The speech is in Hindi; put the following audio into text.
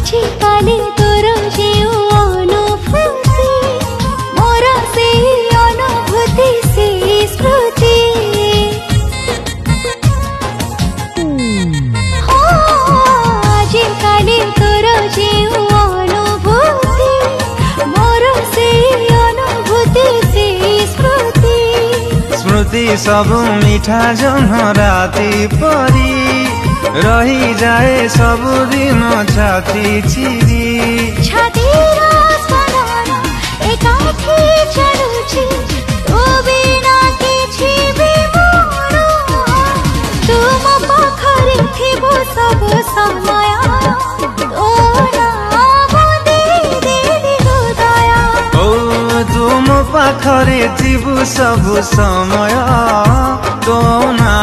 আজি কালি তোর যে অনুভূতি মোর সেই অনুভূতি সেই স্মৃতি আজি কালি তোর যে অনুভূতি মোর সেই অনুভূতি সেই স্মৃতি स्मृति सबु मीठा जन राति परी रही जाए सबु दिन छाती चिरी छातीर स्मरण एकाठी चलुछि तू बिना किछि भी मोर तुम पाखरे थिबो सब समय तो नाम देली हृदय ओ तुम पाखरे थिबु सब समय तो ना